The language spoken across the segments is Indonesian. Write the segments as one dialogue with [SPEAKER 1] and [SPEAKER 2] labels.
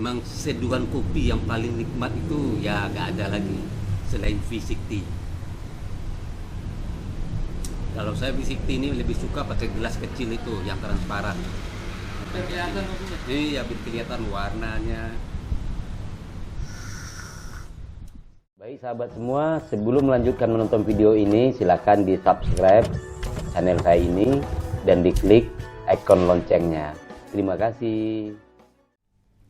[SPEAKER 1] Memang seduhan kopi yang paling nikmat itu ya gak ada lagi selain V60. Kalau saya V60 ini lebih suka pakai gelas kecil itu yang transparan.
[SPEAKER 2] Biar kelihatan kopinya.
[SPEAKER 1] Iya, biar kelihatan warnanya. Baik sahabat semua, sebelum melanjutkan menonton video ini, silakan di subscribe channel saya ini dan diklik ikon loncengnya. Terima kasih.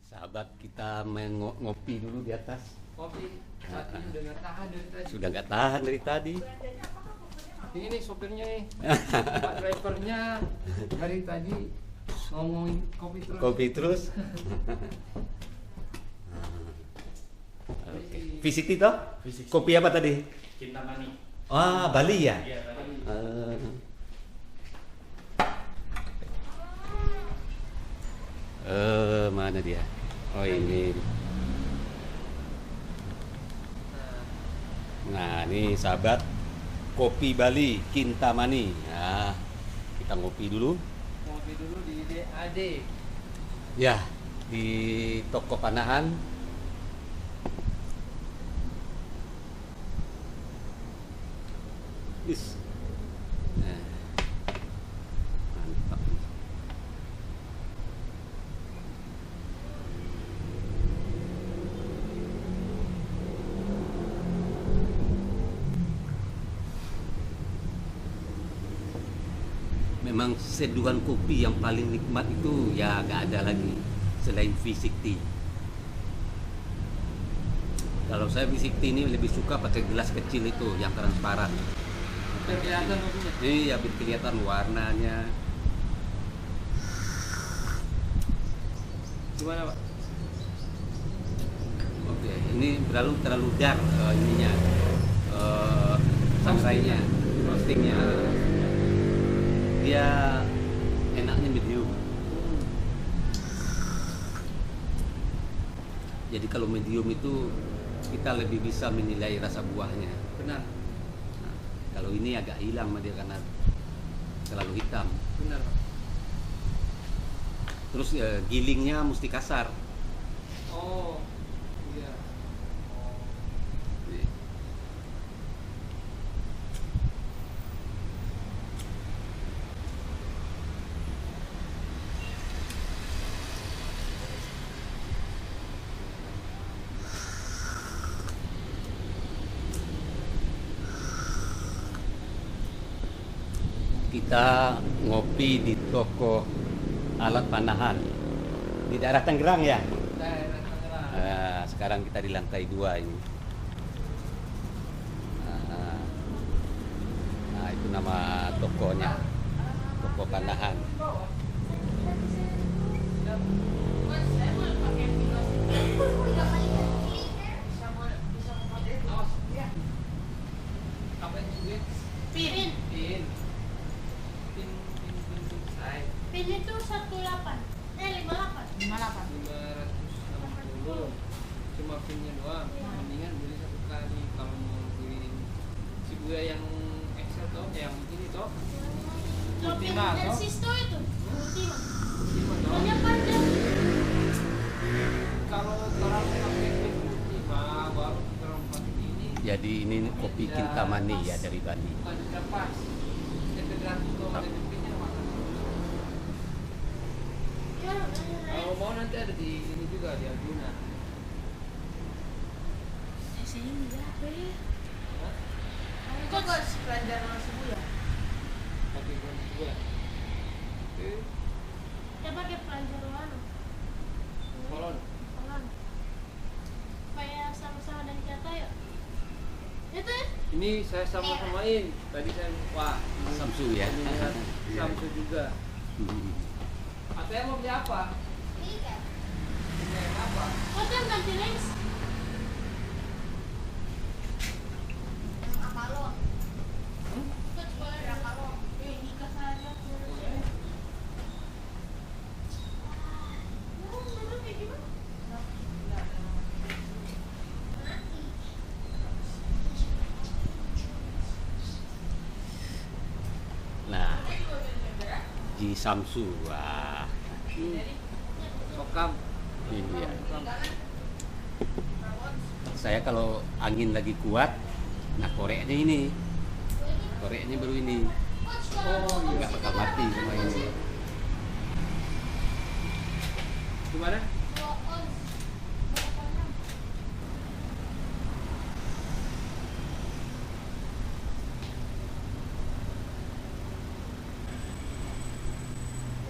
[SPEAKER 1] Sahabat, kita ngopi dulu di atas.
[SPEAKER 2] Kopi saat ini udah nggak tahan dari tadi.
[SPEAKER 1] Sudah nggak tahan dari tadi.
[SPEAKER 2] Ini sopirnya nih, Pak drivernya dari tadi ngomongin kopi terus.
[SPEAKER 1] Kopi terus. Oke. V60 toh? Kopi apa tadi?
[SPEAKER 3] Kintamani.
[SPEAKER 1] Ah, Bali ya?
[SPEAKER 3] Iya, tadi.
[SPEAKER 1] Mana dia? Oh ini. Nah, ini sahabat, kopi Bali Kintamani. Nah, kita ngopi dulu.
[SPEAKER 2] Kopi dulu di DAD.
[SPEAKER 1] Ya, di toko Panahan. Is. Nah, mantap. Memang seduhan kopi yang paling nikmat itu ya gak ada lagi selain V60. Kalau saya V60 ini lebih suka pakai gelas kecil itu yang transparan.
[SPEAKER 2] Biar kelihatan kopinya.
[SPEAKER 1] Iya, biar kelihatan warnanya.
[SPEAKER 2] Gimana Pak?
[SPEAKER 1] Oke, ini terlalu dark ininya, sangsainya, roastingnya. Dia enaknya medium. Jadi kalau medium itu kita lebih bisa menilai rasa buahnya.
[SPEAKER 2] Benar,
[SPEAKER 1] Nah, kalau ini agak hilang dia karena terlalu hitam.
[SPEAKER 2] benar Pak.
[SPEAKER 1] Terus gilingnya mesti kasar.
[SPEAKER 2] Oh, iya.
[SPEAKER 1] Kita ngopi di toko alat panahan di daerah Tangerang ya.
[SPEAKER 2] Daerah Tangerang.
[SPEAKER 1] Nah, sekarang kita di lantai 2 ini. Nah, itu nama tokonya, toko panahan.
[SPEAKER 2] Apa yang sulit?
[SPEAKER 4] Pin.
[SPEAKER 2] Pin. Pin saya.
[SPEAKER 4] Pin itu 18. 58.
[SPEAKER 2] 560. Cuma pinnya doang. Mendingan beli satu kali kalau mau beli Shibuya yang Excel toh, yang ini toh. Ultima
[SPEAKER 4] Dan
[SPEAKER 2] toh.
[SPEAKER 4] Sisto itu. Ultima.
[SPEAKER 2] Ultima toh.
[SPEAKER 4] Banyak panjang.
[SPEAKER 2] Kalau orang pakai pin Ultima baru orang pakai ini.
[SPEAKER 1] Jadi ini kopi Kintamani ya dari Bali.
[SPEAKER 2] Bukan sudah pas. Itu gratis tuh ada pinnya mana?
[SPEAKER 4] Ya,
[SPEAKER 2] Kalau mau nanti ada di ini juga di Arjuna.
[SPEAKER 4] sini berapa ya?
[SPEAKER 2] Hah?
[SPEAKER 4] Itu kok pelajaran Shibuya.
[SPEAKER 2] Pakai bulan juga. Oke.
[SPEAKER 4] Ya pakai pelajaran mana?
[SPEAKER 2] Kolon.
[SPEAKER 4] Pelan. Kayak sama-sama dari kata ya. Itu ya?
[SPEAKER 2] Ini saya sama-samain. Tadi saya wah
[SPEAKER 1] Samsu ya.
[SPEAKER 2] ini lihat Samsu juga.
[SPEAKER 1] Hmm.
[SPEAKER 2] Atau mau beli apa?
[SPEAKER 4] Iya.
[SPEAKER 2] Beli yang apa?
[SPEAKER 4] Oh, kan ganti lens. Apa lo? Itu coba berapa lo? Nikah saja. Kayak gimana?
[SPEAKER 1] Nah, di Samsu. Wah.
[SPEAKER 2] Sokam.
[SPEAKER 1] Iya. Saya kalau angin lagi kuat, nah koreknya ini, koreknya baru ini,
[SPEAKER 2] Oh iya.
[SPEAKER 1] nggak bakal mati sama ini.
[SPEAKER 2] Gimana?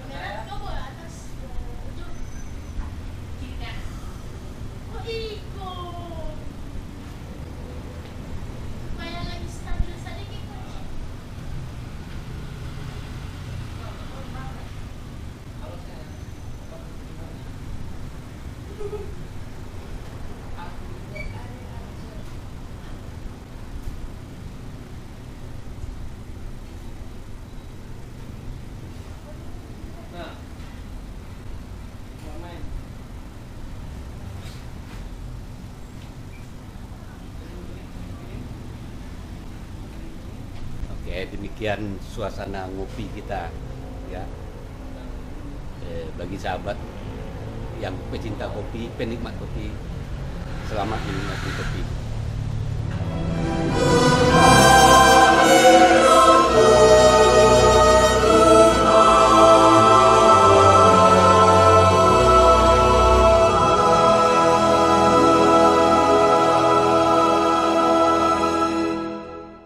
[SPEAKER 4] Kamera kau bawa atas ujung kiri kanan. Oh ikut. Supaya lagi stabil saja kita.
[SPEAKER 2] Nah, mau main.
[SPEAKER 1] Oke, demikian suasana ngopi kita ya. Bagi sahabat yang pecinta kopi, penikmat kopi, selamat menikmati kopi.